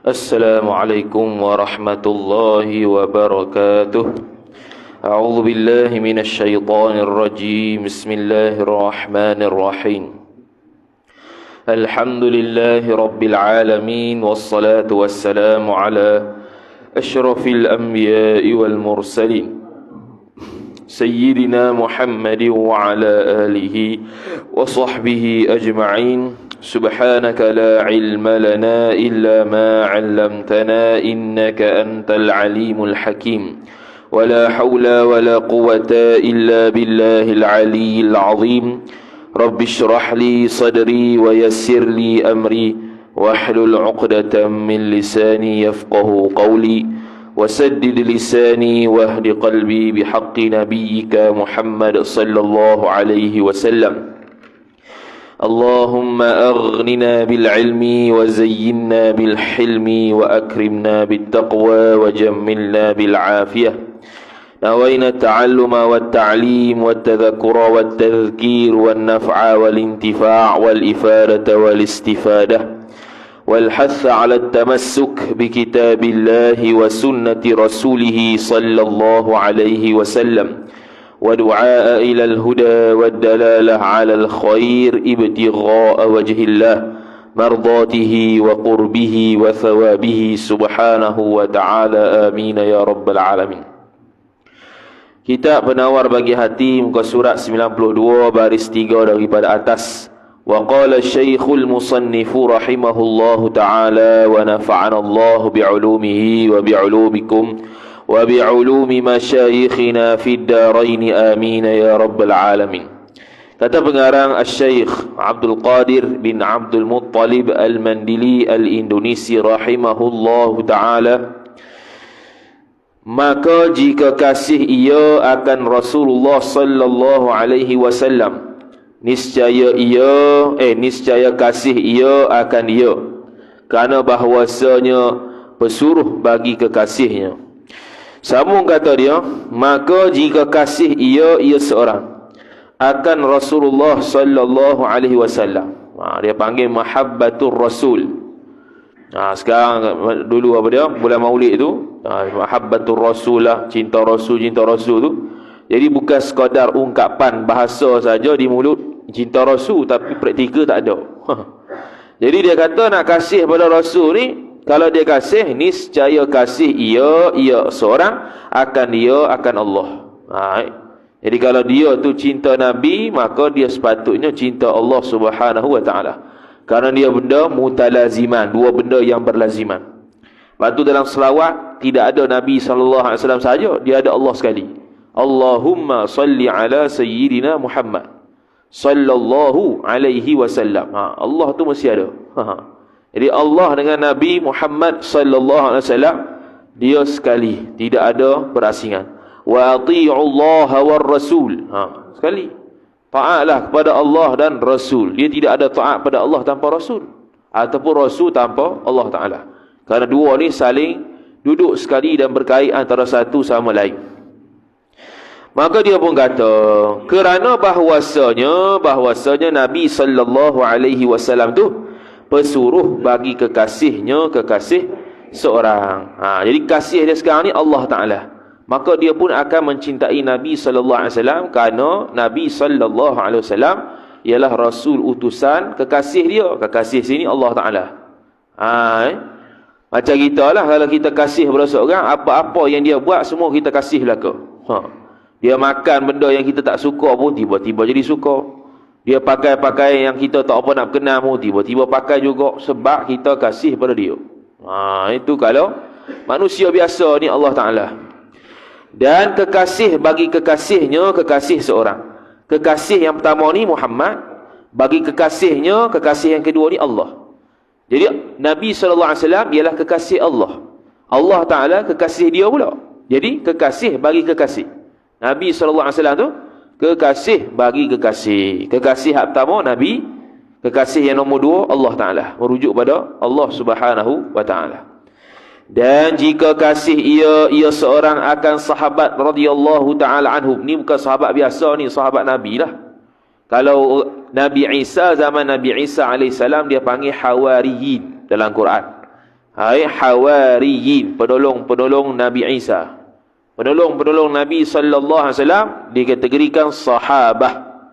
السلام عليكم ورحمة الله وبركاته. أعوذ بالله من الشيطان الرجيم. بسم الله الرحمن الرحيم. الحمد لله رب العالمين، والصلاة والسلام على أشرف الأنبياء والمرسلين سيدنا محمد وعلى آله وصحبه أجمعين. سبحانك لا علم لنا إلا ما علمتنا إنك أنت العليم الحكيم. ولا حول ولا قوة إلا بالله العلي العظيم. رب اشرح لي صدري ويسر لي أمري واحلل عقدة من لساني يفقه قولي وسدد لساني واهد قلبي بحق نبيك محمد صلى الله عليه وسلم. اللهم أغننا بالعلم وزينا بالحلم وأكرمنا بالتقوى وجملنا بالعافية. نوينا التعلم والتعليم والتذكر والتذكير والنفع والانتفاع والإفادة والاستفادة والحث على التمسك بكتاب الله وسنة رسوله صلى الله عليه وسلم، ودعاء إلى الهدى والدلالة على الخير ابتغاء وجه الله مرضاته وقربه وثوابه سبحانه وتعالى. آمين يا رب العالمين. Kitab Penawar Bagi Hati, muka surat 92 baris 3 daripada atas. Wa qala Syekhul Musannifu rahimahullahu ta'ala wa nafa'ana Allah bi'ulumihi wa bi'ulumikum wa bi'ulumi masyayikhina fid darain amin ya rabbal alamin. Kata pengarang Asy-Syaikh Abdul Qadir bin Abdul Muttalib Al-Mandili Al-Indonesi rahimahullahu ta'ala, maka jika kasih ia akan Rasulullah sallallahu alaihi wasallam, niscaya kasih ia akan dia, kerana bahwasanya pesuruh bagi kekasihnya. Sambung kata dia, maka jika kasih ia seorang akan Rasulullah sallallahu alaihi wasallam. Dia panggil mahabbatur rasul. Sekarang dulu apa dia? Bulan Maulid tu, mahabbatur rasul lah, cinta rasul tu. Jadi bukan sekadar ungkapan bahasa saja di mulut cinta rasul, tapi praktikal tak ada. Jadi dia kata nak kasih pada rasul ni, kalau dia kasih, niscaya kasih ia seorang akan dia akan Allah. Jadi kalau dia tu cinta Nabi, maka dia sepatutnya cinta Allah Subhanahu wa taala. Kerana dia benda mutalaziman, dua benda yang berlaziman. Lepas tu dalam selawat tidak ada Nabi sallallahu alaihi wasallam saja, dia ada Allah sekali. Allahumma salli ala sayyidina Muhammad sallallahu alaihi wasallam. Allah tu mesti ada. Jadi Allah dengan Nabi Muhammad sallallahu alaihi wasallam dia sekali, tidak ada berasingan. Wa ati'ullaha war rasul. Sekali. Taatlah kepada Allah dan Rasul. Dia tidak ada taat pada Allah tanpa Rasul, ataupun Rasul tanpa Allah Taala. Kerana dua ni saling duduk sekali dan berkait antara satu sama lain. Maka dia pun kata, kerana bahwasanya Nabi sallallahu alaihi wasallam tu pesuruh bagi kekasihnya, kekasih seorang. Jadi kasih dia sekarang ni Allah Ta'ala. Maka dia pun akan mencintai Nabi sallallahu alaihi wasallam, kerana Nabi sallallahu alaihi wasallam ialah rasul utusan kekasih dia. Kekasih sini Allah Ta'ala. Macam kita lah, kalau kita kasih pada seorang, apa-apa yang dia buat semua kita kasih belaka. Dia makan benda yang kita tak suka pun tiba-tiba jadi suka. Dia pakai pakaian yang kita tak apa nak kenal pun tiba-tiba pakai juga, sebab kita kasih pada dia. Itu kalau manusia biasa ni Allah Ta'ala. Dan kekasih bagi kekasihnya, kekasih seorang. Kekasih yang pertama ni Muhammad, bagi kekasihnya, kekasih yang kedua ni Allah. Jadi Nabi SAW ialah kekasih Allah. Allah Ta'ala kekasih dia pula. Jadi kekasih bagi kekasih. Nabi SAW tu kekasih bagi kekasih. Kekasih yang pertama Nabi, kekasih yang nombor dua Allah Ta'ala, merujuk pada Allah Subhanahu wa Ta'ala. Dan jika kasih ia seorang akan sahabat radhiyallahu ta'ala anhum. Ni bukan sahabat biasa ni, sahabat Nabi lah. Kalau Nabi Isa, zaman Nabi Isa AS, dia panggil Hawariyin dalam Quran. Hawariyin, penolong-penolong Nabi Isa. Penolong-penolong Nabi sallallahu alaihi wasallam dikategorikan sahabah.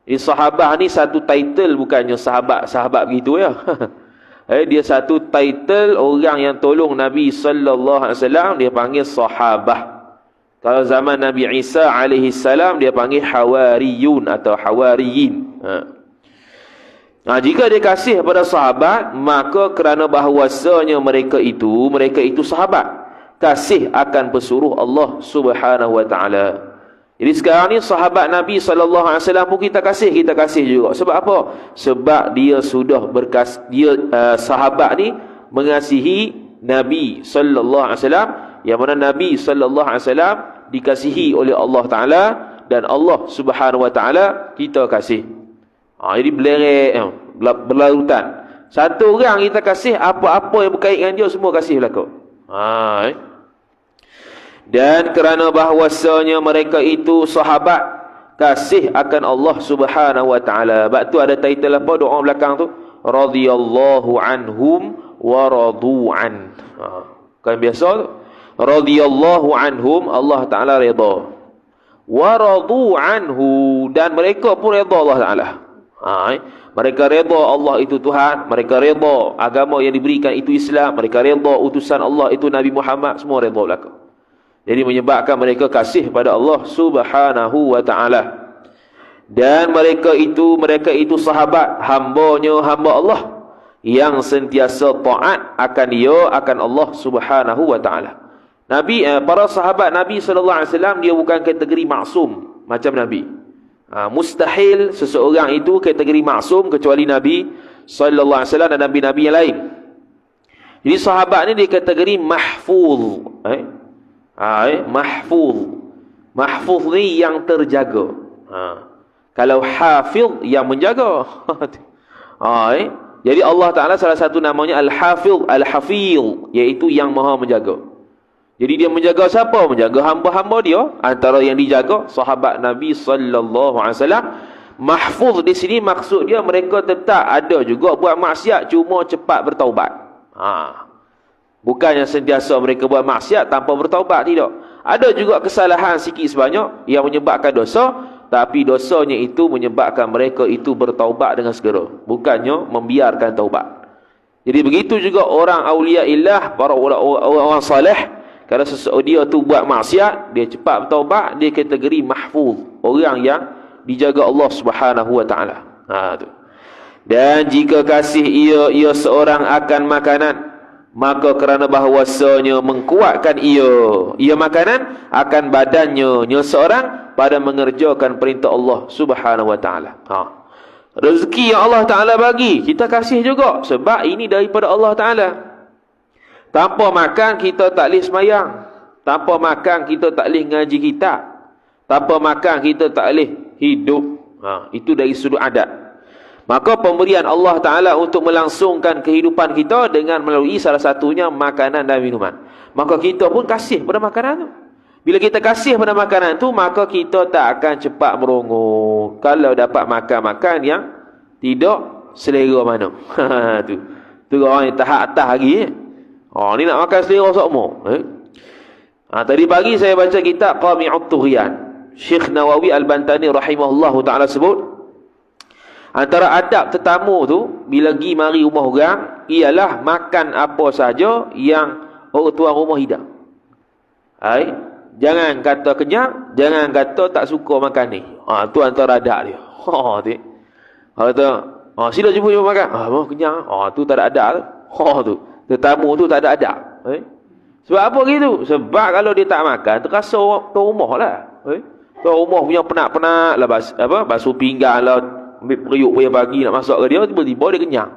Jadi sahabah ni satu title, bukannya sahabat-sahabat begitu ya. Dia satu title orang yang tolong Nabi sallallahu alaihi wasallam, dia panggil sahabah. Kalau zaman Nabi Isa alaihi salam, dia panggil hawariyun atau hawariyin. Jika dia kasih kepada sahabat, maka kerana bahawasanya mereka itu sahabat, kasih akan pesuruh Allah Subhanahu wa taala. Jadi sekarang ni sahabat Nabi sallallahu alaihi wasallam pun kita kasih juga. Sebab apa? Sebab dia sudah sahabat ni mengasihi Nabi sallallahu alaihi wasallam, yang mana Nabi sallallahu alaihi wasallam dikasihi oleh Allah Taala dan Allah Subhanahu wa taala kita kasih. Jadi berlarutan. Satu orang kita kasih, apa-apa yang berkait dengan dia semua kasih belaka. Dan kerana bahawasanya mereka itu sahabat, kasih akan Allah Subhanahu wa taala. Sebab tu ada title apa doa belakang tu? Radhiyallahu anhum wa radu'an. Kan biasa tu. Radhiyallahu anhum, Allah Ta'ala redha. Wa radu anhu, dan mereka pun redha Allah Ta'ala. Mereka redha Allah itu Tuhan, mereka redha agama yang diberikan itu Islam, mereka redha utusan Allah itu Nabi Muhammad, semua redha belaka. Jadi menyebabkan mereka kasih pada Allah Subhanahu wa Ta'ala. Dan mereka itu sahabat, hamba Allah yang sentiasa taat akan Allah Subhanahu wa Ta'ala. Para sahabat Nabi sallallahu alaihi wasallam dia bukan kategori maksum macam Nabi. Mustahil seseorang itu kategori maksum kecuali Nabi sallallahu alaihi wasallam dan nabi-nabi yang lain. Jadi sahabat ni dia kategori mahfuz. Mahfuz ni yang terjaga. Kalau hafiz yang menjaga. Jadi Allah Taala salah satu namanya Al-Hafiz, Al-Hafiz, iaitu yang Maha menjaga. Jadi dia menjaga siapa? Menjaga hamba-hamba dia. Antara yang dijaga sahabat Nabi sallallahu alaihi wasallam. Mahfuz di sini maksud dia mereka tetap ada juga buat maksiat, cuma cepat bertaubat. Bukannya sentiasa mereka buat maksiat tanpa bertaubat, tidak. Ada juga kesalahan sikit sebanyak yang menyebabkan dosa, tapi dosanya itu menyebabkan mereka itu bertaubat dengan segera, bukannya membiarkan taubat. Jadi begitu juga orang aulia illah, para orang saleh. Kalau dia tu buat maksiat, dia cepat bertaubat, dia kategori mahfuz, orang yang dijaga Allah Subhanahu wa taala. Dan jika kasih ia seorang akan makanan, maka kerana bahawasanya mengkuatkan ia makanan akan badannya seorang pada mengerjakan perintah Allah Subhanahu wa taala. Rezeki yang Allah Taala bagi, kita kasih juga sebab ini daripada Allah Taala. Tanpa makan kita tak boleh semayang. Tanpa makan kita tak boleh ngaji kitab. Tanpa makan kita tak boleh hidup. Itu dari sudut adat. Maka pemberian Allah Ta'ala untuk melangsungkan kehidupan kita dengan melalui salah satunya makanan dan minuman. Maka kita pun kasih pada makanan tu. Bila kita kasih pada makanan tu, maka kita tak akan cepat merongok. Kalau dapat makan-makan yang tidak selera mana. Tu orang yang tahap atas lagi. Ni nak makan selera sokmo. Tadi pagi saya baca kitab Qami'ut Tughyan. Syekh Nawawi Al-Bantani rahimahullahu ta'ala sebut, antara adab tetamu tu bila pergi mari rumah orang ialah makan apa saja yang orang tuan rumah hidang. Jangan kata kenyang, jangan kata tak suka makan ni. Tu antara adab dia. Kata, sila jumpa makan. Mau kenyang. Tu tak ada adab tu. Tetamu tu tak ada adab. Sebab apa gitu? Sebab kalau dia tak makan, terasa tuan rumah lah. Tuan rumah punya penat-penat lah, basuh pinggan lah, ambil periuk punya pagi nak masak ke dia, tiba-tiba dia kenyang.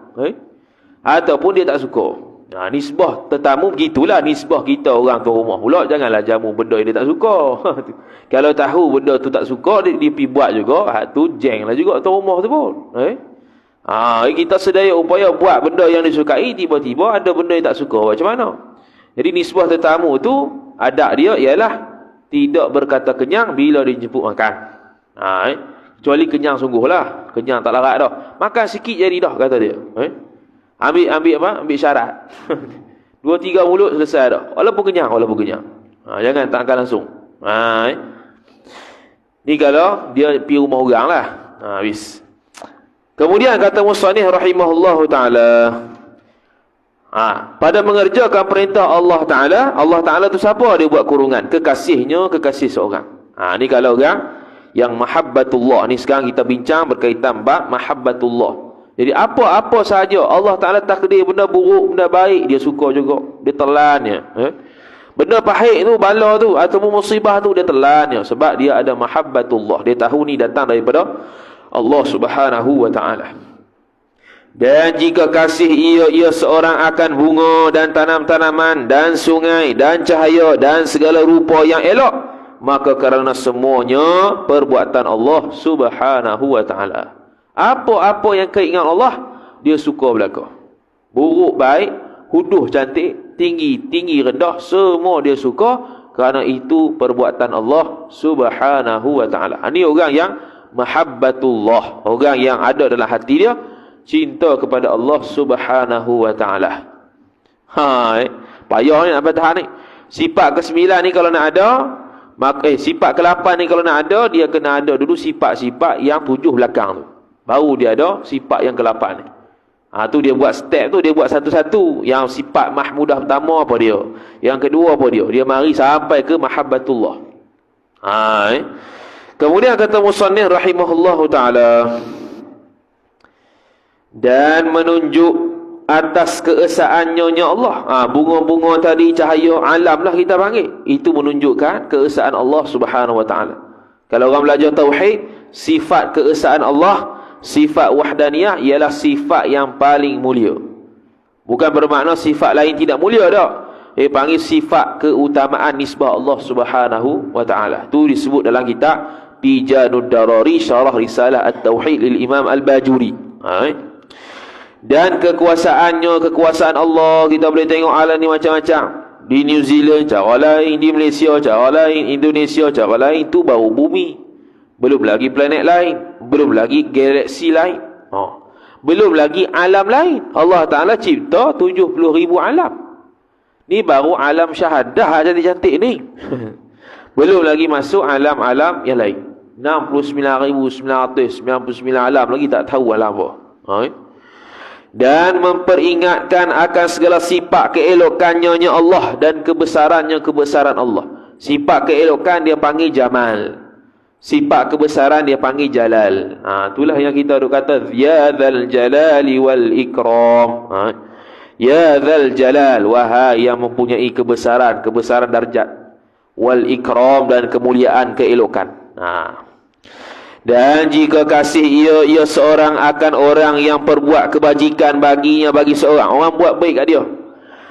Ataupun dia tak suka. Nisbah tetamu begitulah nisbah kita orang tuan rumah. Pula janganlah jamu benda yang dia tak suka. Kalau tahu benda tu tak suka, dia pergi buat juga, tu jeng lah juga tuan rumah tu pun. Kita sedaya upaya buat benda yang disukai, tiba-tiba ada benda yang tak suka. Macam mana? Jadi nisbah tetamu tu, adab dia ialah tidak berkata kenyang bila dijemput makan. Kecuali kenyang sungguh lah. Kenyang tak larat dah. Makan sikit jadi dah, kata dia. Ambil syarat. 2-3 mulut selesai dah. Walaupun kenyang. Jangan takkan langsung. Ni kalau dia pergi rumah orang lah. Habis. Kemudian kata musannif rahimahullahu ta'ala, pada mengerjakan perintah Allah Ta'ala tu siapa dia buat kurungan? Kekasih seorang. Ni kalau orang yang mahabbatullah. Ni sekarang kita bincang berkaitan bab mahabbatullah. Jadi apa-apa sahaja Allah Ta'ala takdir, benda buruk, benda baik, dia suka juga. Dia telannya. Benda pahit tu, bala tu, ataupun musibah tu, dia telannya. Sebab dia ada mahabbatullah. Dia tahu ni datang daripada Allah Subhanahu wa Ta'ala. Dan jika kasih ia seorang akan bunga dan tanam-tanaman dan sungai dan cahaya dan segala rupa yang elok, maka kerana semuanya perbuatan Allah Subhanahu wa Ta'ala. Apa-apa yang keinginan Allah, dia suka belaka. Buruk baik, huduh cantik, tinggi rendah, semua dia suka, kerana itu perbuatan Allah Subhanahu wa Ta'ala. Ini orang yang mahabbatullah, orang yang ada dalam hati dia cinta kepada Allah Subhanahu wa Ta'ala. Payah ni nak tahan ni. Sifat ke-9 ni kalau nak ada, sifat ke-8 ni kalau nak ada, dia kena ada dulu sifat-sifat yang 7 belakang tu. Baru dia ada sifat yang ke-8 ni. Tu dia buat step tu, dia buat satu-satu. Yang sifat mahmudah pertama apa dia? Yang kedua apa dia? Dia mari sampai ke mahabbatullah. Kemudian kata musannif rahimahullahu ta'ala, dan menunjuk atas keesaannya Allah. Bunga-bunga tadi, cahaya alam lah kita panggil. Itu menunjukkan keesaan Allah Subhanahu wa Ta'ala. Kalau orang belajar tauhid, sifat keesaan Allah, sifat wahdaniyah ialah sifat yang paling mulia. Bukan bermakna sifat lain tidak mulia dah. Panggil sifat keutamaan nisbah Allah Subhanahu wa Ta'ala. Tu disebut dalam kitab Bijanud Darari Syarah Risalah At-Tauhid lil Imam Al-Bajuri. Dan kekuasaan Allah, kita boleh tengok alam ni macam-macam. Di New Zealand cara lain, di Malaysia cara lain, Indonesia cara lain. Tu baru bumi. Belum lagi planet lain, belum lagi galaksi lain, belum lagi alam lain. Allah Ta'ala cipta 70,000 alam. Ni baru alam syahadah cantik-cantik ni. Belum lagi masuk alam-alam yang lain. 69,999 alam lagi tak tahu alam apa. Dan memperingatkan akan segala sifat keelokannya Allah dan kebesaran Allah. Sifat keelokan dia panggil Jamal. Sifat kebesaran dia panggil Jalal. Itulah yang kita duk kata ya dzal jalali wal ikram. Ya dzal jalal, wahai yang mempunyai kebesaran darjat, wal ikram dan kemuliaan keelokan. Dan jika kasih ia seorang akan orang yang perbuat kebajikan baginya, bagi seorang orang buat baik kat dia,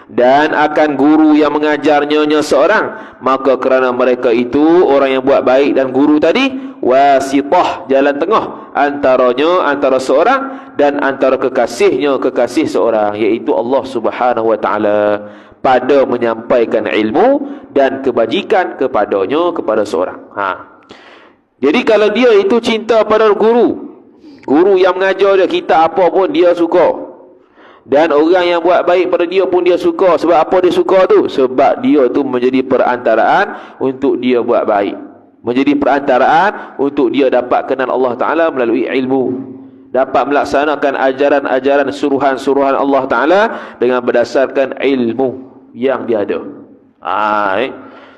dan akan guru yang mengajarnya seorang, maka kerana mereka itu orang yang buat baik dan guru tadi, wasitah, jalan tengah antara seorang dan antara kekasih seorang, iaitu Allah Subhanahu wa Ta'ala, pada menyampaikan ilmu dan kebajikan kepada seorang. Jadi kalau dia itu cinta pada guru yang mengajar dia, kita apa pun dia suka. Dan orang yang buat baik pada dia pun dia suka. Sebab apa dia suka tu? Sebab dia tu menjadi perantaraan untuk dia buat baik. Menjadi perantaraan untuk dia dapat kenal Allah Ta'ala melalui ilmu. Dapat melaksanakan ajaran-ajaran suruhan-suruhan Allah Ta'ala dengan berdasarkan ilmu yang dia ada.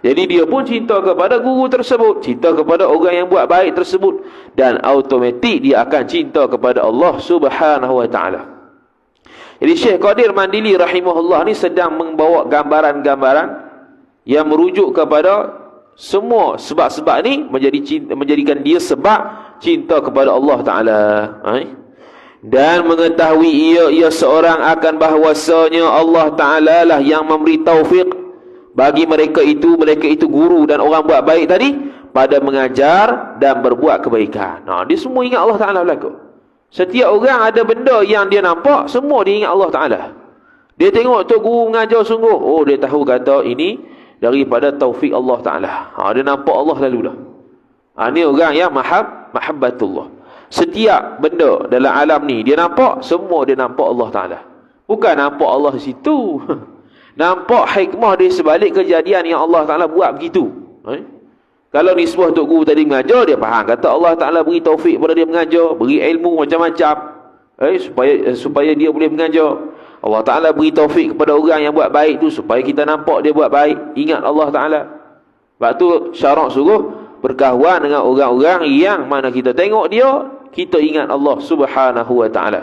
Jadi dia pun cinta kepada guru tersebut, cinta kepada orang yang buat baik tersebut, dan automatik dia akan cinta kepada Allah Subhanahu wa Ta'ala. Jadi Syekh Qadir Mandili rahimahullah ni sedang membawa gambaran-gambaran yang merujuk kepada semua sebab-sebab ni menjadikan dia sebab cinta kepada Allah Ta'ala. Dan mengetahui ia seorang akan bahwasanya Allah Ta'ala lah yang memberi taufik bagi mereka itu guru dan orang buat baik tadi, pada mengajar dan berbuat kebaikan. Dia semua ingat Allah Ta'ala berlaku. Setiap orang ada benda yang dia nampak, semua dia ingat Allah Ta'ala. Dia tengok tu guru mengajar sungguh, dia tahu kata ini daripada taufik Allah Ta'ala. Dia nampak Allah lalu dah. Ni orang yang mahabbatullah. Setiap benda dalam alam ni dia nampak, semua dia nampak Allah Ta'ala. Bukan nampak Allah di situ. Nampak hikmah di sebalik kejadian yang Allah Ta'ala buat begitu. Kalau nisbah Tok Guru tadi mengajar, dia faham. Kata Allah Ta'ala beri taufik pada dia mengajar, beri ilmu macam-macam. Supaya dia boleh mengajar. Allah Ta'ala beri taufik kepada orang yang buat baik tu, supaya kita nampak dia buat baik. Ingat Allah Ta'ala. Sebab tu syarak suruh berkawan dengan orang-orang yang mana kita tengok dia, kita ingat Allah Subhanahu Wa Ta'ala.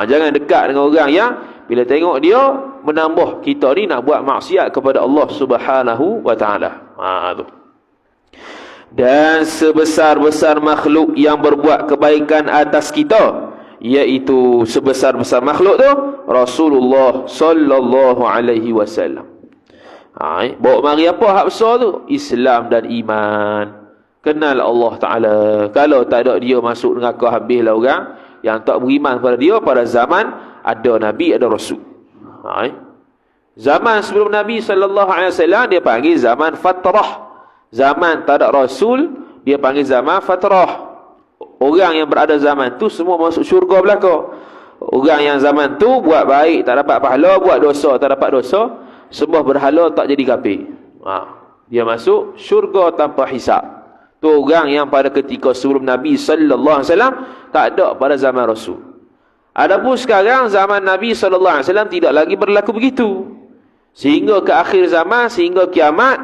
Jangan dekat dengan orang yang bila tengok dia menambah kita ni nak buat maksiat kepada Allah Subhanahu Wa Ta'ala. Tu. Dan sebesar-besar makhluk yang berbuat kebaikan atas kita, iaitu sebesar-besar makhluk tu Rasulullah sallallahu alaihi wasallam. Bawa mari apa hak besar tu? Islam dan iman. Kenal Allah Ta'ala. Kalau tak ada dia, masuk neraka habislah orang yang tak beriman kepada dia pada zaman ada Nabi, ada Rasul. Zaman sebelum Nabi sallallahu alaihi wasallam dia panggil zaman fatrah. Zaman tak ada Rasul, dia panggil zaman fatrah. Orang yang berada zaman tu semua masuk syurga belaka. Orang yang zaman tu buat baik tak dapat pahala, buat dosa tak dapat dosa, sembah berhala tak jadi kafir. Dia masuk syurga tanpa hisab. Tu orang yang pada ketika sebelum Nabi sallallahu alaihi wasallam tak ada pada zaman Rasul. Adapun sekarang zaman Nabi sallallahu alaihi wasallam tidak lagi berlaku begitu. Sehingga ke akhir zaman, sehingga kiamat,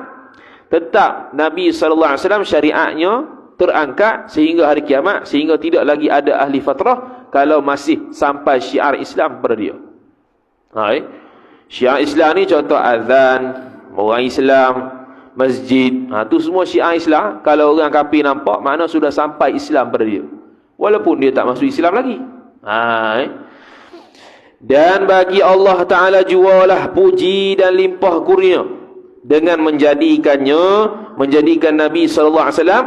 tetap Nabi sallallahu alaihi wasallam syariatnya terangkat sehingga hari kiamat, sehingga tidak lagi ada ahli fatrah kalau masih sampai syiar Islam pada dia. Syiar Islam ni contoh azan, orang Islam, masjid, tu semua syiar Islam. Kalau orang kafir nampak, makna sudah sampai Islam pada dia, walaupun dia tak masuk Islam lagi. Dan bagi Allah Ta'ala jualah puji dan limpah kurnia dengan menjadikan Nabi sallallahu alaihi wasallam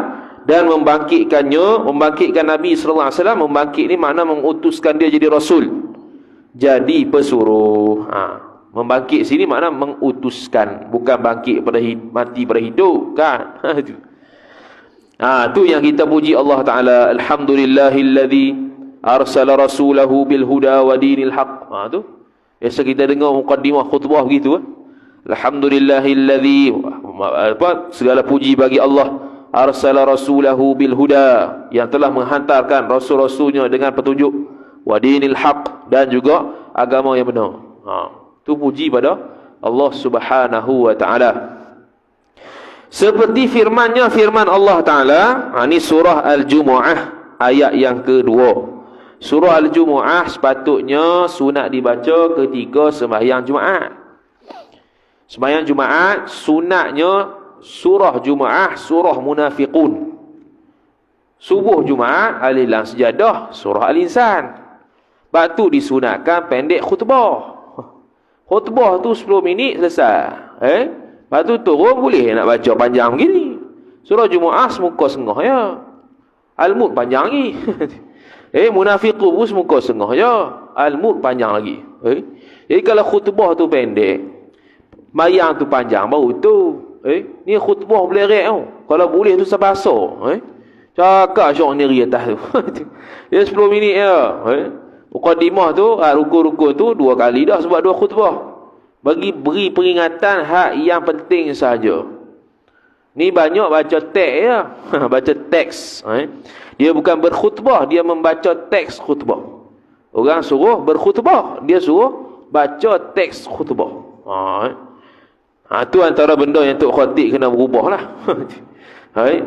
dan membangkitkan Nabi sallallahu alaihi wasallam. Membangkit ni makna mengutuskan dia jadi rasul, jadi pesuruh. Membangkit sini makna mengutuskan, bukan bangkit pada mati pada hidup, kan? Tu yang kita puji Allah Ta'ala. Alhamdulillahilladzi arsala rasulahu bil huda wa dinil haq. Tu biasa kita dengar muqaddimah khutbah begitu. Alhamdulillahilladzi, segala puji bagi Allah, arsala rasulahu bil huda, yang telah menghantarkan rasul-rasulnya dengan petunjuk, wa dinil haq, dan juga agama yang benar. Tu puji pada Allah Subhanahu Wa Ta'ala. Seperti firman Allah Ta'ala. Ini surah Al-Jumu'ah ayat yang kedua. Surah Al-Jumu'ah sepatutnya sunat dibaca ketika sembahyang Jumaat. Sembahyang Jumaat sunatnya surah Jumaat, surah Munafiqun. Subuh Jumaat Alif Lam Sejadah, surah Al-Insan. Batu disunatkan pendek khutbah. Khutbah tu 10 minit selesai. Lepas tu turun boleh nak baca panjang begini. Surah Jumaat semuka setengah ya. Al-Mulk panjang lagi. Munafiqun pun semuka setengah ya. Al-Mulk panjang lagi. Jadi kalau khutbah tu pendek, mayang tu panjang baru tu. Ni khutbah boleh rek tau. Kalau boleh tu sebasa. Cakap syok ni atas tu. Dia 10 minit ya. Muqaddimah tu, rukun-rukun tu 2 kali dah sebab 2 khutbah. Beri peringatan hak yang penting saja. Ni banyak baca teks ya. Baca teks. Dia bukan berkhutbah, dia membaca teks khutbah. Orang suruh berkhutbah, dia suruh baca teks khutbah. Tu antara benda yang Tok Khatib kena berubah lah.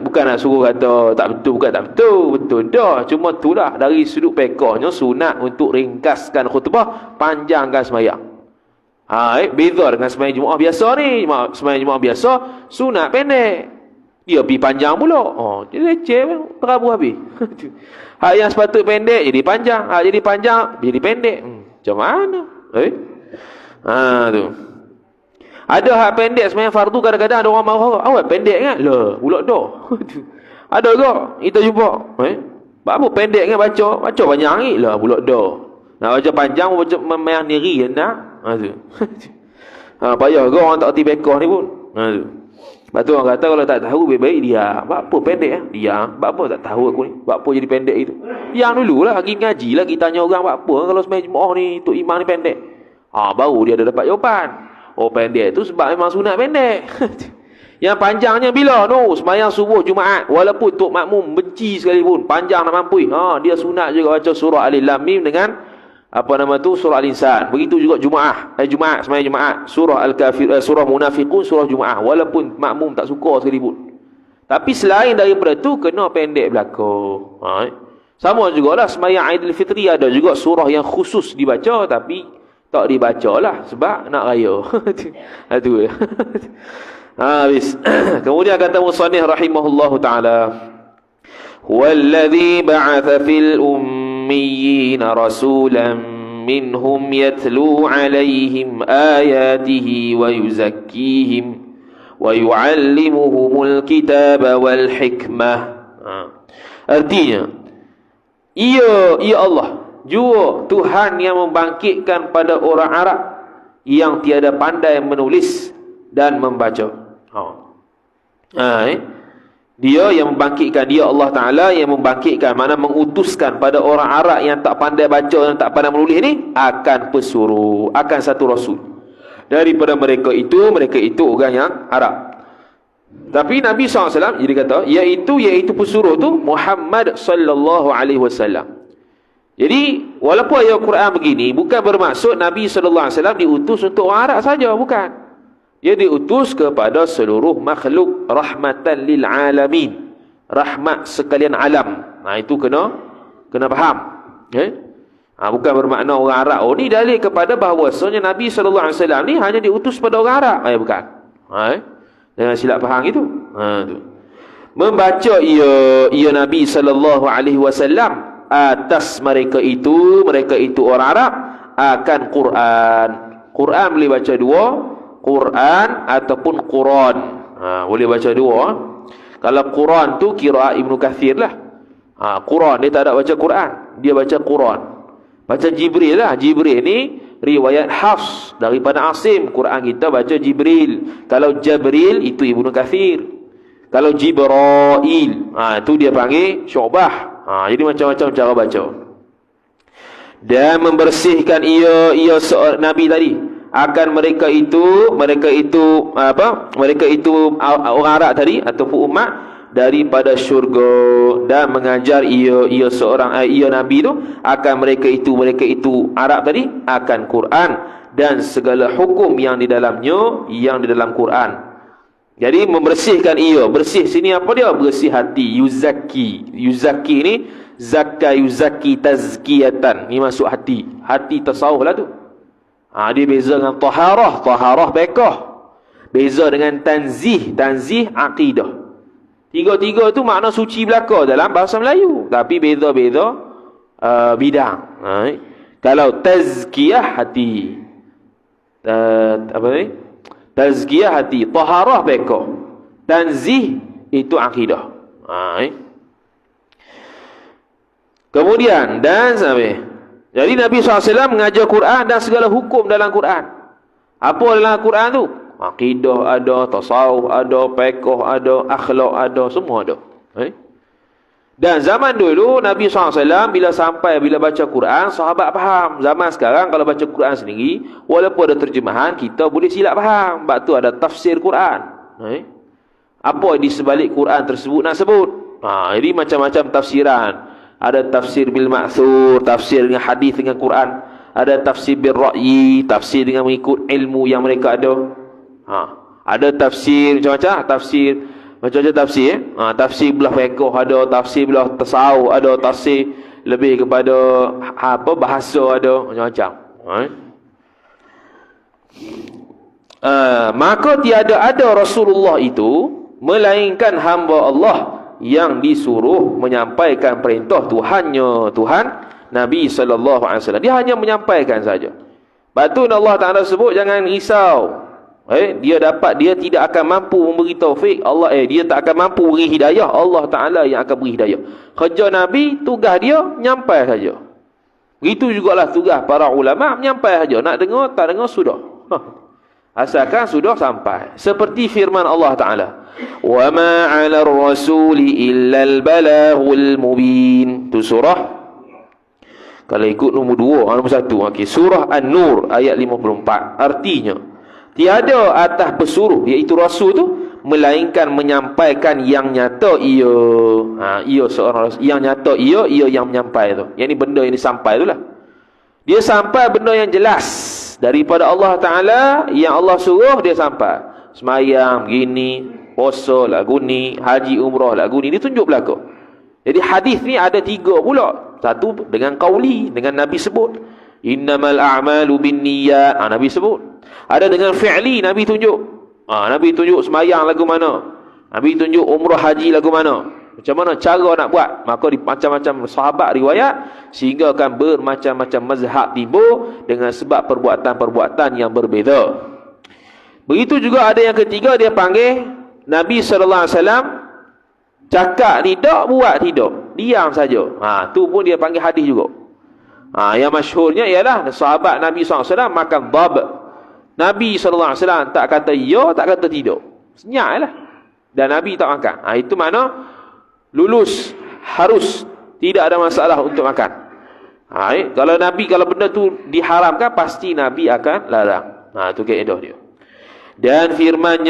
Bukan nak suruh kata tak betul, bukan tak betul. Betul dah. Cuma itulah dari sudut pekahnya sunat untuk ringkaskan khutbah, panjangkan sembahyang. Beza dengan sembahyang Jumaat biasa ni. Sembahyang Jumaat biasa sunat pendek, dia pergi panjang pula. Dia leceh terabu habis. Hak yang sepatut pendek jadi panjang, hak jadi panjang jadi pendek. Macam mana? Tu. Ada hak pendek sembahyang fardu, kadang-kadang ada orang marah, awak pendek kan? Lah, pula dah. Ada ke? Kita jumpa. Apa pendek kan baca panjang ni? Lah, pula dah. Nak baca panjang, baca memayang diri nak. Tu. Payah ke orang tak erti bekah ni pun. Tu. Lepas tu orang kata kalau tak tahu baik-baik dia. Apa pendek dia? Apa tak tahu aku ni? Apa jadi pendek itu? Yang dululah pergi ngaji lah, kita tanya orang apa kalau sembahyang Jumaat ni Tok Imam ni pendek. Baru dia ada dapat jawapan. Oh pendek tu sebab memang sunat pendek. Yang panjangnya bila? No, sembahyang subuh Jumaat. Walaupun tok makmum benci sekalipun, panjang nak mampu. Dia sunat juga baca surah Alif Lam Mim dengan surah Al-Insan. Begitu juga Jumaat, sembahyang Jumaat, surah Al-Kafir, surah Munafiqun, surah Jumaat. Walaupun makmum tak suka sekalipun. Tapi selain daripada tu kena pendek belaka. Sama jugalah sembahyang Aidilfitri ada juga surah yang khusus dibaca tapi tak dibacalah sebab nak raya. Itu. Habis. Kemudian kata musannif rahimahullahu taala, "Wallazi ba'atha fil ummiyina rasulan minhum yatlu 'alaihim ayatihi wa yuzakkihim wa yu'allimuhumul kitaba wal hikmah." Artinya, ia Allah jua Tuhan yang membangkitkan pada orang Arab yang tiada pandai menulis dan membaca. Dia yang membangkitkan, dia Allah Ta'ala yang membangkitkan, mana mengutuskan pada orang Arab yang tak pandai baca dan tak pandai menulis ni, akan pesuruh, akan satu rasul daripada mereka itu orang yang Arab. Tapi Nabi SAW jadi kata iaitu pesuruh tu Muhammad sallallahu alaihi wasallam. Jadi walaupun ayat Quran begini bukan bermaksud Nabi SAW diutus untuk orang Arab saja, bukan. Dia diutus kepada seluruh makhluk, rahmatan lil alamin, rahmat sekalian alam. Itu kena faham. Bukan bermakna orang Arab. Ni dalil kepada bahawasanya Nabi SAW ni hanya diutus pada orang Arab. Bukan. Jangan silap faham itu. Tu. Membaca ia Nabi SAW atas mereka itu orang Arab akan Quran. Quran boleh baca dua, Quran ataupun Quran. Boleh baca dua. Kalau Quran tu qiraat Ibnu Katsir lah. Quran dia tak ada baca Quran, dia baca Quran. Baca Jibril lah. Jibril ni riwayat Hafs daripada Asim. Quran kita baca Jibril. Kalau Jibril itu Ibnu Katsir. Kalau Jibrail itu dia panggil Syu'bah. Jadi macam-macam cara baca. Dan membersihkan ia Nabi tadi akan mereka itu orang Arab tadi ataupun umat daripada syurga, dan mengajar ia Nabi tu akan mereka itu Arab tadi akan Quran dan segala hukum yang di dalamnya, yang di dalam Quran. Jadi membersihkan ia, bersih sini apa dia? Bersih hati, yuzaki ni zakka yuzaki tazkiyatan, ni masuk hati tasawuf lah tu. Dia beza dengan taharah bekah. Beza dengan tanzih aqidah. Tiga-tiga tu makna suci belaka dalam bahasa Melayu, tapi beza-beza bidang. Kalau tazkiyah hati, tazkiyah hati, taharah bekah, tanzih itu akidah. Kemudian dan sampai, jadi Nabi SAW mengajar Quran dan segala hukum dalam Quran. Apa dalam Quran tu? Akidah ada, tasawuf ada, fiqh ada, akhlak ada, semua ada. Dan zaman dulu Nabi SAW bila baca Quran, sahabat faham. Zaman sekarang kalau baca Quran sendiri, walaupun ada terjemahan, kita boleh silap faham. Sebab tu ada tafsir Quran. Apa di sebalik Quran tersebut nak sebut? Jadi macam-macam tafsiran. Ada tafsir bil ma'thur, tafsir dengan hadis dengan Quran. Ada tafsir bil ra'yi, tafsir dengan mengikut ilmu yang mereka ada. Ada tafsir macam-macam, tafsir tafsir belah fiqh ada, tafsir belah tasawuf ada, tafsir lebih kepada bahasa ada, macam-macam. Maka tiada ada Rasulullah itu melainkan hamba Allah yang disuruh menyampaikan perintah Tuhannya, Tuhan Nabi SAW. Dia hanya menyampaikan saja. Batu Allah Ta'ala sebut jangan risau. Dia tidak akan mampu memberi taufik. Dia tak akan mampu beri hidayah. Allah Ta'ala yang akan beri hidayah. Kerja Nabi, tugas dia nyampai saja. Begitu jugalah tugas para ulama, menyampai saja. Nak dengar, tak dengar, sudah. Asalkan sudah sampai. Seperti firman Allah Ta'ala, wa ma 'ala ar-rasuli illa al-balaghul mubin. Tu surah, kalau ikut nombor 2, nombor 1. Surah An-Nur ayat 54. Artinya, Tiada atas pesuruh, iaitu Rasul tu, melainkan menyampaikan yang nyata ia. Ia seorang Rasul. Yang nyata ia yang menyampai tu. Yang ni benda yang disampai tu lah. Dia sampai benda yang jelas daripada Allah Ta'ala, yang Allah suruh dia sampai. Semayang gini, puasa lagu ni, haji umrah lagu ni, dia tunjuk belaka. Jadi hadis ni ada 3 pula. Satu dengan qauli, dengan Nabi sebut. Innamal a'malu binniyat, Nabi sebut. Ada dengan fi'li, Nabi tunjuk. Nabi tunjuk semayang lagu mana, Nabi tunjuk umrah haji lagu mana, macam mana cara nak buat. Maka di macam-macam sahabat riwayat, sehingga akan bermacam-macam mazhab timbul dengan sebab perbuatan-perbuatan yang berbeza. Begitu juga ada yang ketiga, dia panggil Nabi SAW cakap tidak, buat tidak, diam saja. Tu pun dia panggil hadis juga. Yang masyhurnya ialah sahabat Nabi SAW makan dhab. Nabi SAW tak kata ya, tak kata tidak. Senyap lah. Dan Nabi tak makan. Itu mana lulus, harus, tidak ada masalah untuk makan. Kalau benda tu diharamkan, pasti Nabi akan larang. Itu kaedah dia. Dan firman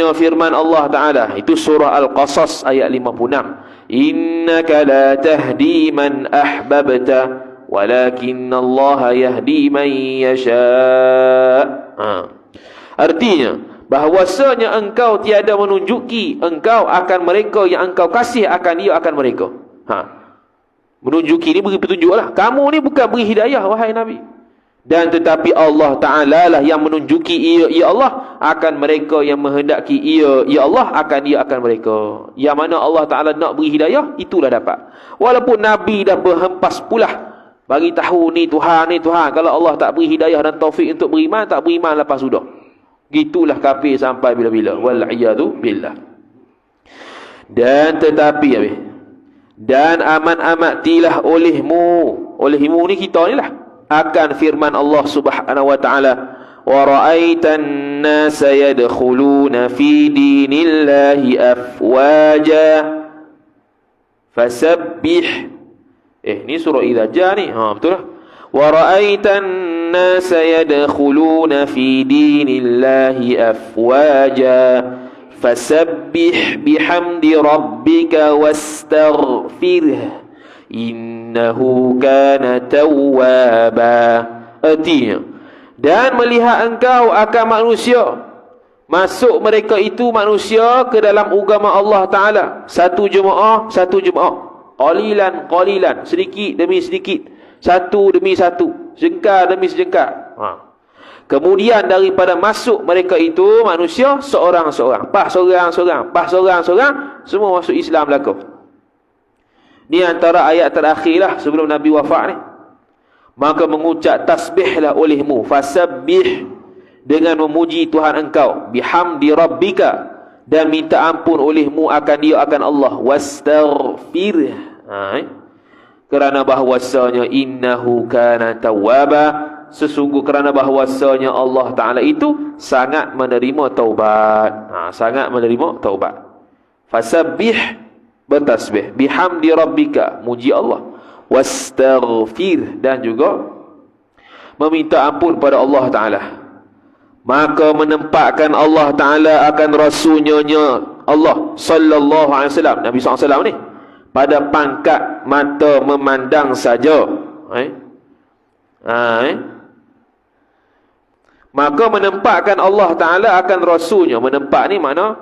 Allah Ta'ala, itu surah Al-Qasas ayat 56. Innaka la tahdi man ahbabta walakinna Allah yahdi man yasha'. Artinya bahwasanya engkau tiada menunjuki engkau akan mereka yang engkau kasih akan ia akan mereka. Menunjuki ni beri petunjuk lah. Kamu ni bukan beri hidayah, wahai Nabi. Dan tetapi Allah Ta'ala lah yang menunjuki ia Allah akan mereka yang menghendaki ia Allah akan ia akan mereka. Yang mana Allah Ta'ala nak beri hidayah, itulah dapat. Walaupun Nabi dah berhempas pulah bagi tahu ni Tuhan. Kalau Allah tak beri hidayah dan taufik untuk beriman, tak beriman lepas sudah. Gitulah kafir sampai bila-bila. Wal'iyadu billah. Dan tetapi dan aman-amatilah olehmu ni kita ni lah, akan firman Allah Subhanahu wa ta'ala, wa ra'aitan nasa yadkhuluna fi dinillahi afwaja fasabbih. Ni surah Idza Ja ni. Betul lah. Wa ra'aitan nasa yadkhuluna fi dinillahi afwaja fasabbih bihamdi rabbika wastaghfirh innahu kana tawwaba. Artinya, dan melihat engkau akan manusia, masuk mereka itu manusia ke dalam agama Allah Ta'ala, satu jemaah, qalilan, sedikit demi sedikit, satu demi satu, jengkal demi sejengkal. Kemudian daripada masuk mereka itu manusia seorang-seorang, seorang-seorang, semua masuk Islam belaka. Ni antara ayat terakhir lah sebelum Nabi wafat ni. Maka mengucap tasbihlah olehmu, fasabbih, dengan memuji Tuhan engkau, bihamdi rabbika, dan minta ampun olehmu akan dia akan Allah, wastaghfir, kerana bahwasanya innahu kana tawwaba, sesungguh kerana bahwasanya Allah Ta'ala itu sangat menerima taubat. Sangat menerima taubat. Fasabbih, bertasbih, bihamdi rabbika, muji Allah, wastaghfir, dan juga meminta ampun pada Allah Ta'ala. Maka menempatkan Allah Ta'ala akan Rasulnya Allah Sallallahu Alaihi Wasallam, Nabi SAW ni, pada pangkat mata memandang saja. Maka menempatkan Allah Ta'ala akan Rasulnya. Menempat ni makna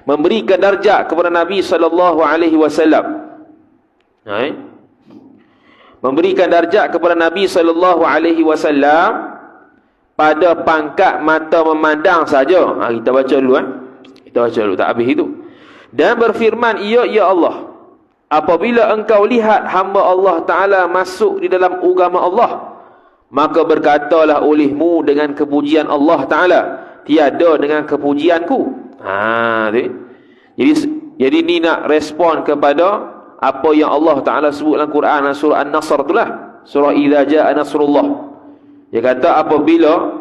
memberikan darjat kepada Nabi Sallallahu Alaihi Wasallam. Memberikan darjat kepada Nabi Sallallahu Alaihi Wasallam pada pangkat mata memandang saja. Kita baca dulu. Kita baca dulu, tak habis itu. Dan berfirman ia, ya Allah, apabila engkau lihat hamba Allah Ta'ala masuk di dalam agama Allah, maka berkatalah olehmu dengan kepujian Allah Ta'ala, tiada dengan kepujianku. Jadi ni nak respon kepada apa yang Allah Ta'ala sebut dalam Quran, surah An-Nasr itulah, surah Idza Jaa Nasrullah. Dia kata apabila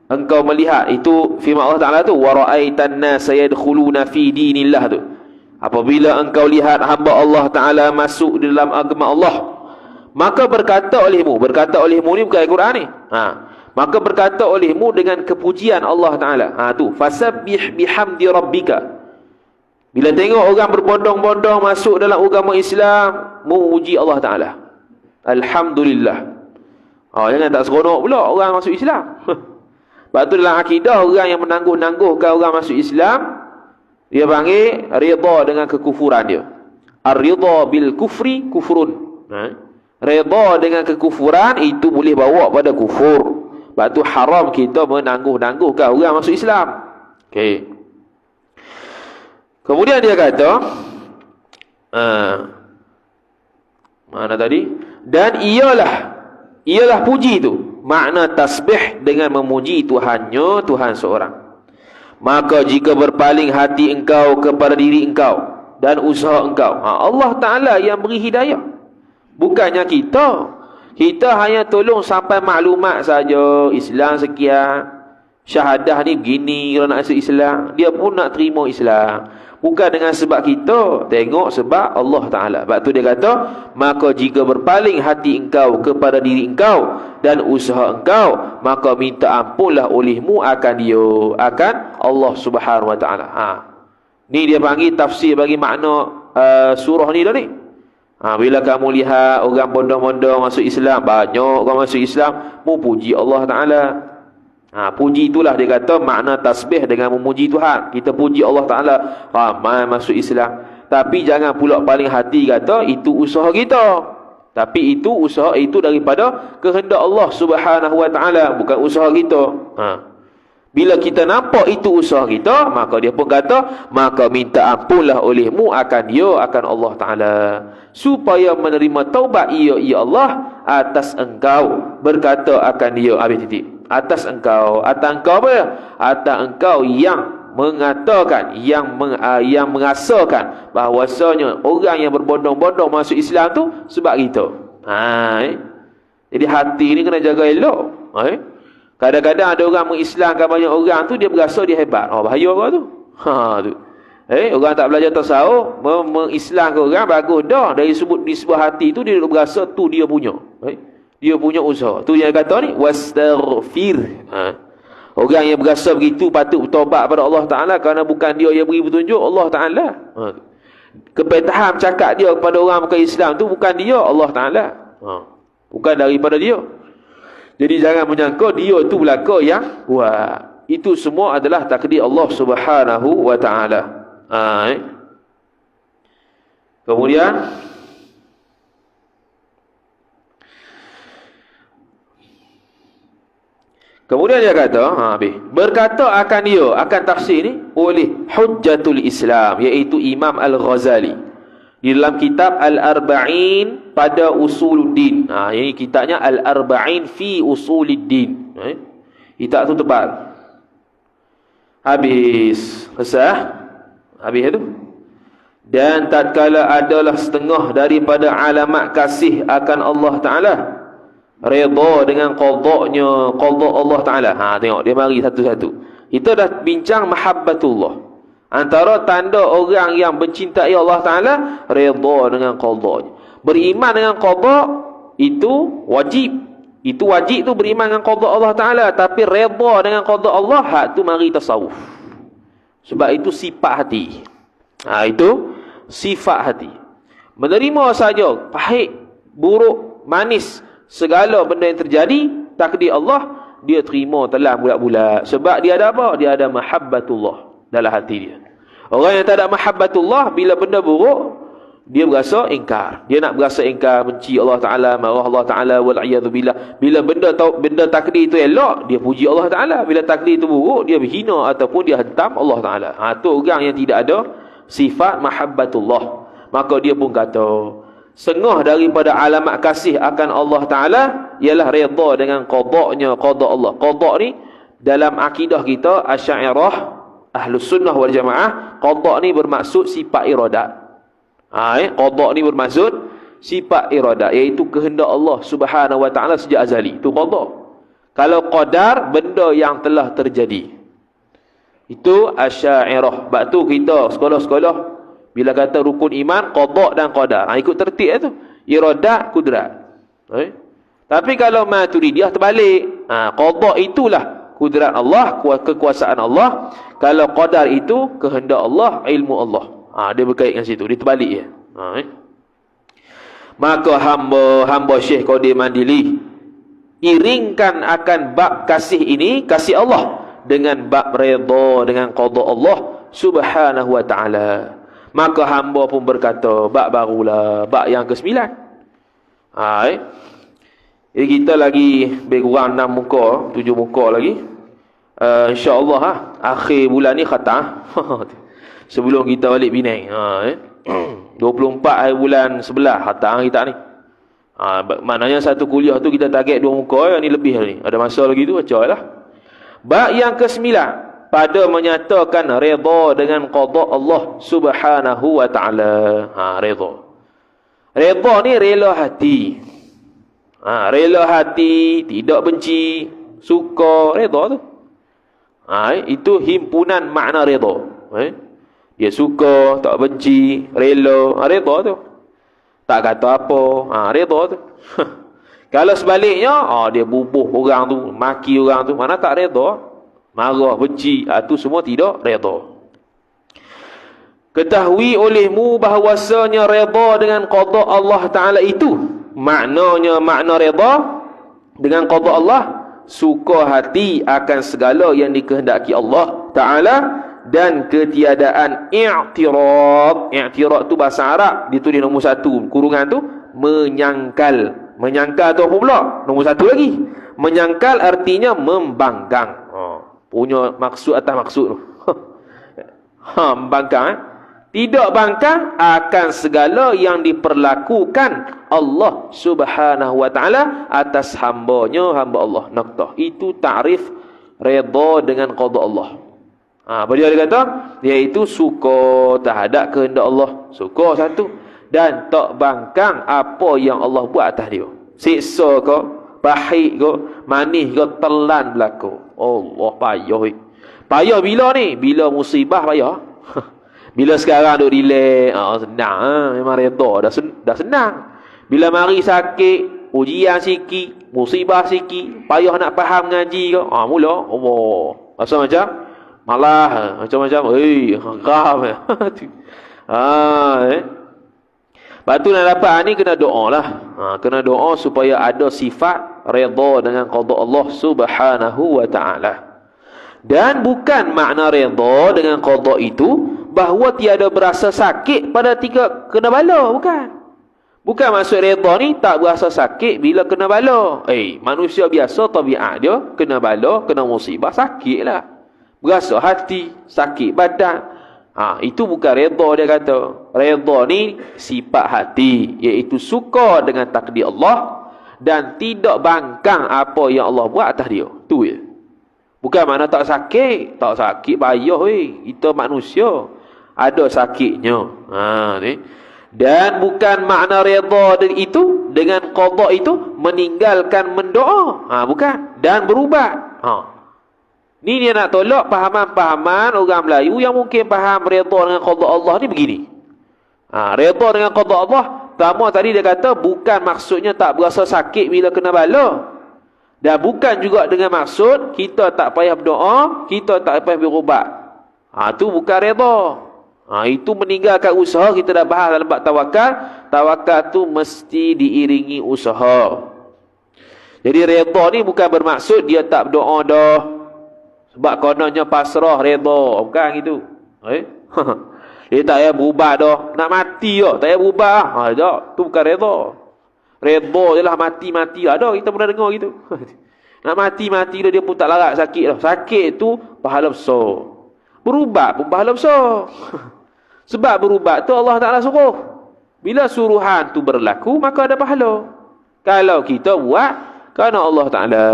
engkau melihat, itu firman Allah Ta'ala tu, wa ra'aitan nasa yadkhuluna fi dinillah tu. Apabila engkau lihat hamba Allah Ta'ala masuk di dalam agama Allah, maka berkata olehmu ni bukan Al-Quran ni. Maka berkata olehmu dengan kepujian Allah Ta'ala. Tu. Fasabbih bihamdi rabbika. Bila tengok orang berbondong-bondong masuk dalam agama Islam, memuji Allah Ta'ala. Alhamdulillah. Jangan tak seronok pula orang masuk Islam. Sebab tu dalam akidah, orang yang menangguh-nangguhkan orang masuk Islam, dia panggil rida dengan kekufuran dia. Ar-rida bil kufri kufrun. Rida dengan kekufuran itu boleh bawa pada kufur. Sebab tu haram kita menangguh-nangguhkan orang masuk Islam. Okey. Kemudian dia kata, mana tadi? Dan ialah puji itu. Makna tasbih dengan memuji Tuhannya, Tuhan seorang. Maka jika berpaling hati engkau kepada diri engkau dan usaha engkau, Allah Ta'ala yang beri hidayah, bukannya kita. Kita hanya tolong sampai maklumat saja. Islam sekian, syahadah ni begini, kalau nak masuk Islam, dia pun nak terima Islam. Bukan dengan sebab kita, tengok sebab Allah Ta'ala. Sebab tu dia kata, maka jika berpaling hati engkau kepada diri engkau dan usaha engkau, maka minta ampunlah olehmu akan Allah Subhanahu Wa Ta'ala. Ni dia panggil tafsir bagi makna surah ni dah ni. Bila kamu lihat orang bondong-bondong masuk Islam, banyak orang masuk Islam, memuji Allah Ta'ala. Puji itulah dia kata makna tasbih dengan memuji Tuhan. Kita puji Allah Ta'ala, ramai masuk Islam. Tapi jangan pula paling hati kata itu usaha kita. Tapi itu usaha itu daripada kehendak Allah Subhanahu Wa Ta'ala, bukan usaha kita. Bila kita nampak itu usaha kita, maka dia pun kata, maka minta ampunlah olehmu akan Allah Ta'ala, supaya menerima taubat ia Allah atas engkau, berkata akan dia, atas engkau apa? Atas engkau yang mengatakan, yang mengasakan bahawasanya orang yang berbondong-bondong masuk Islam tu sebab kita. Jadi hati ni kena jaga elok. Kadang-kadang ada orang mengislamkan banyak orang tu, dia berasa dia hebat. Bahaya orang tu. Tu. Orang tak belajar tasawuf, mengislamkan orang bagus dah. Dari di sebuah hati tu dia berasa tu dia punya. Dia punya usaha. Tu yang kata ni wastaghfir. Orang yang berasa begitu patut bertaubat pada Allah Ta'ala, kerana bukan dia yang beri petunjuk, Allah Ta'ala. Kepetahan cakap dia kepada orang bukan Islam tu bukan dia, Allah Ta'ala. Bukan daripada dia. Jadi jangan menyangka dia tu belaka yang buat. Itu semua adalah takdir Allah Subhanahu Wa Ta'ala. Kemudian dia kata, berkata akan dia, akan tafsir ni oleh Hujjatul Islam, iaitu Imam Al-Ghazali di dalam kitab Al-Arba'in pada Usuluddin. Ini kitabnya Al-Arba'in fi Usuluddin. Kitab tu tebal. Habis. Kesah. Habis itu. Dan tatkala adalah setengah daripada alamat kasih akan Allah Ta'ala, redha dengan qada'nya, qada' Allah Ta'ala. Tengok, dia mari satu-satu. Kita dah bincang mahabbatullah. Antara tanda orang yang mencintai Allah Ta'ala, redha dengan qada'nya. Beriman dengan qada' itu wajib. Itu wajib tu beriman dengan qada' Allah Ta'ala. Tapi redha dengan qada' Allah, hak tu mari tasawuf. Sebab itu sifat hati. Itu sifat hati. Menerima saja, pahit, buruk, manis, segala benda yang terjadi, takdir Allah, dia terima telah bulat-bulat. Sebab dia ada apa? Dia ada mahabbatullah dalam hati dia. Orang yang tak ada mahabbatullah, bila benda buruk, dia berasa ingkar. Dia nak berasa ingkar, benci Allah Ta'ala, marah Allah Ta'ala, wal'iyadzubillah. Bila benda takdir itu elok, dia puji Allah Ta'ala. Bila takdir itu buruk, dia berhina ataupun dia hentam Allah Ta'ala. Itu orang yang tidak ada sifat mahabbatullah. Maka dia pun kata, sengah daripada alamat kasih akan Allah Ta'ala ialah redha dengan qada'nya, qada' Allah. Qada' ni dalam akidah kita Asy'ariyah, Ahlus Sunnah wal Jamaah, qada' ni bermaksud sifat iradat. Qada' ni bermaksud sifat iradat, iaitu kehendak Allah Subhanahu Wa Ta'ala sejak azali. Itu qada'. Kalau qadar, benda yang telah terjadi. Itu Asy'ariyah. Sebab tu kita sekolah-sekolah bila kata rukun iman, qada' dan qadar, ikut tertib tu. Iradat, kudrat. Tapi kalau Maturidiyah terbalik. Qada itulah kudrat Allah, kekuasaan Allah. Kalau qadar itu kehendak Allah, ilmu Allah. Dia berkait dengan situ, dia terbalik je. Maka hamba Syekh Qadir Mandili iringkan akan bab kasih ini, kasih Allah, dengan bab redha dengan qada Allah subhanahu wa ta'ala. Maka hamba pun berkata, bab barulah, bab yang ke-9. Jadi kita lagi lebih kurang 6 muka, 7 muka lagi. InsyaAllah akhir bulan ni khatam. Sebelum kita balik Penang. 24 hari bulan 11 khatam kita ni. Maknanya satu kuliah tu kita target 2 muka, yang ni lebih ni. Ada masa lagi tu, baca lah. Bab yang ke-9, pada menyatakan redha dengan qada Allah subhanahu wa ta'ala. Redha. Redha ni rela hati. Rela hati, tidak benci, suka, redha tu. Itu himpunan makna redha. Dia suka, tak benci, rela, redha tu. Tak kata apa, redha tu. Kalau sebaliknya, dia bubuh orang tu, maki orang tu, mana tak redha, marah, benci, tu semua tidak redha. Ketahui olehmu bahawasanya redha dengan qada Allah Ta'ala itu, maknanya makna redha dengan qada Allah, suka hati akan segala yang dikehendaki Allah Ta'ala, dan ketiadaan i'tirad. I'tirad tu bahasa Arab, ditulis nombor 1, kurungan tu menyangkal. Menyangkal tu apa pula? Nombor 1 lagi. Menyangkal artinya membangkang. Punya maksud atas maksud tu. Membangkang. Tidak bangkang akan segala yang diperlakukan Allah subhanahu wa ta'ala atas hambanya, hamba Allah. Naktah. Itu ta'rif redha dengan qada Allah. Apa dia kata? Iaitu suka terhadap kehendak Allah. Suka satu. Dan tak bangkang apa yang Allah buat atas dia. Siksa ke, pahit ke, manis ke, telan berlaku. Allah payah. Payah bila ni? Bila musibah payah. Bila sekarang duk relax, senang. Memang redha, dah senang. Bila mari sakit, ujian sikit, musibah sikit, payah nak faham ngaji ke, mula Allah. Rasa macam malah macam-macam, geram. Lepas tu nak dapat ni kena doa lah. Kena doa supaya ada sifat redha dengan qada Allah subhanahu wa ta'ala. Dan bukan makna redha dengan qada itu bahawa tiada berasa sakit pada tiga kena bala. Bukan maksud redha ni tak berasa sakit bila kena bala. Manusia biasa tabiat dia kena bala, kena musibah, sakit lah. Berasa hati, sakit badan. Itu bukan redha dia kata. Redha ni sifat hati, iaitu suka dengan takdir Allah dan tidak bangkang apa yang Allah buat atas dia. Tu je. Bukan makna tak sakit. Tak sakit payah kita manusia. Ada sakitnya. Ni. Dan bukan makna redha itu dengan qada itu meninggalkan mendoa. Bukan. Dan berubat. Ni dia nak tolak pahaman-pahaman orang Melayu yang mungkin faham redha dengan qada Allah ni begini. Redha dengan qada Allah, pertama tadi dia kata bukan maksudnya tak berasa sakit bila kena bala. Dan bukan juga dengan maksud kita tak payah berdoa, kita tak payah berubat. Tu bukan redha. Itu meninggalkan usaha. Kita dah bahas dalam bab tawakal. Tawakal tu mesti diiringi usaha. Jadi redha ni bukan bermaksud dia tak berdoa dah. Sebab kononnya pasrah redha. Bukan gitu. Dia tak payah berubah dah. Nak mati dah. Tak payah berubah. Tak. Tu bukan redha. Redha je lah mati-mati. Ada kita pernah dengar gitu. Nak mati-mati dah dia pun tak larat sakit dah. Sakit tu pahala besar. Berubat pun pahala besar. Sebab berubat tu Allah Ta'ala suruh. Bila suruhan tu berlaku, maka ada pahala. Kalau kita buat kerana Allah Ta'ala.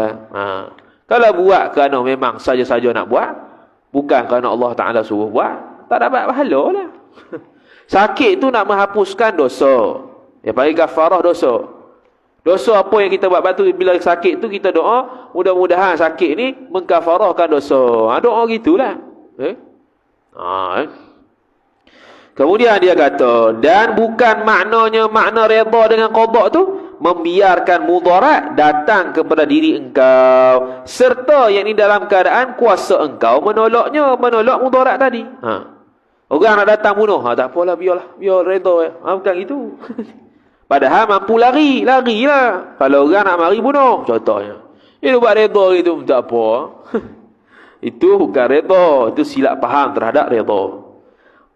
Kalau buat kerana memang saja-saja nak buat, bukan kerana Allah Ta'ala suruh buat, tak dapat pahala lah. Sakit tu nak menghapuskan dosa. Dia panggil kafarah dosa. Dosa apa yang kita buat? Batu bila sakit tu kita doa, mudah-mudahan sakit ni mengkafarahkan dosa. Doa gitulah. Kemudian dia kata, dan bukan maknanya makna redha dengan qada tu membiarkan mudarat datang kepada diri engkau, serta yang ini dalam keadaan kuasa engkau menolak mudarat tadi. Orang nak datang bunuh, tak apalah, biar redha ya. Bukan gitu. Padahal mampu larilah. Kalau orang nak mari bunuh, contohnya, itu buat redha itu tak apa. Itu bukan redha, itu silap faham terhadap redha.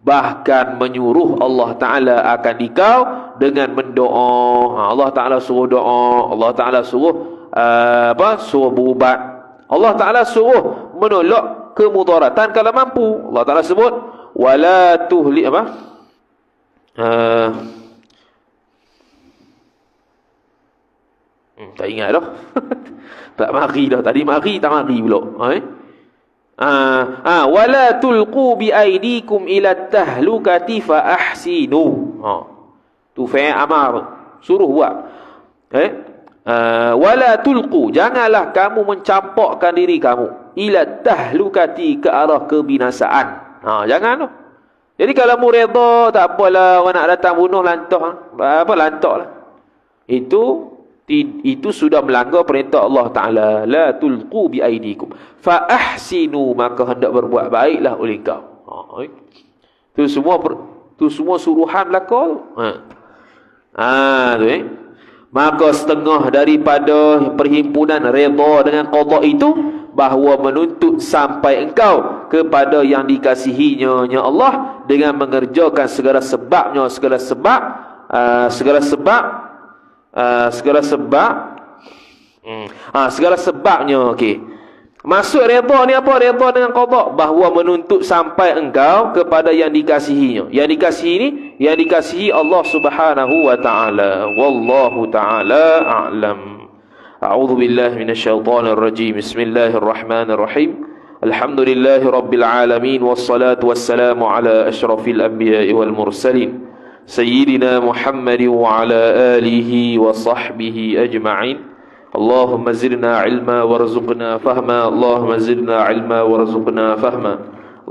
Bahkan menyuruh Allah Ta'ala akan dikau dengan mendoa. Allah Ta'ala suruh doa, Allah Ta'ala suruh suruh berubat, Allah Ta'ala suruh menolak kemudaratan kalau mampu. Allah Ta'ala sebut wala tuhli tak ingat dah. Tak mari dah. Tadi mari tak mari pula. Wala tulqu bi aidikum ila tahlukati fa ahsinu. Tu fi'il amar, suruh buat. Wala tulqu, janganlah kamu mencampakkan diri kamu ila tahlukati, ke arah kebinasaan. Janganlah. Jadi kalau mu redha, tak apalah, orang nak datang bunuh lantak, lantaklah. Itu sudah melanggar perintah Allah Ta'ala. La tulqu bi aidikum fa ahsinu, maka hendak berbuat baiklah oleh kau. Itu semua suruhan belaka. Maka setengah daripada perhimpunan redha dengan qada itu bahawa menuntut sampai engkau kepada yang dikasihinya Allah dengan mengerjakan segala sebabnya, segala sebabnya. Okey. Maksud redha ni apa? Redha dengan qada, bahawa menuntut sampai engkau kepada yang dikasihinya. Yang dikasihi ni, yang dikasihi Allah Subhanahu wa taala. Wallahu taala a'lam. A'udzu billahi minasyaitonir rajim. Bismillahirrahmanirrahim. Alhamdulillahi rabbil alamin, wassalatu wassalamu ala asyrafil anbiya'i wal mursalin sayyidina Muhammadin wa ala alihi wa sahbihi ajma'in. اللهم زدنا علما وارزقنا فهما اللهم زدنا علما وارزقنا فهما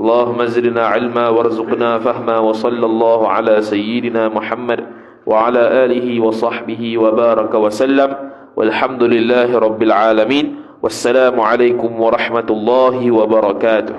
اللهم زدنا علما وارزقنا فهما وصلى الله على سيدنا محمد وعلى آله وصحبه وبارك وسلم والحمد لله رب العالمين والسلام عليكم ورحمة الله وبركاته.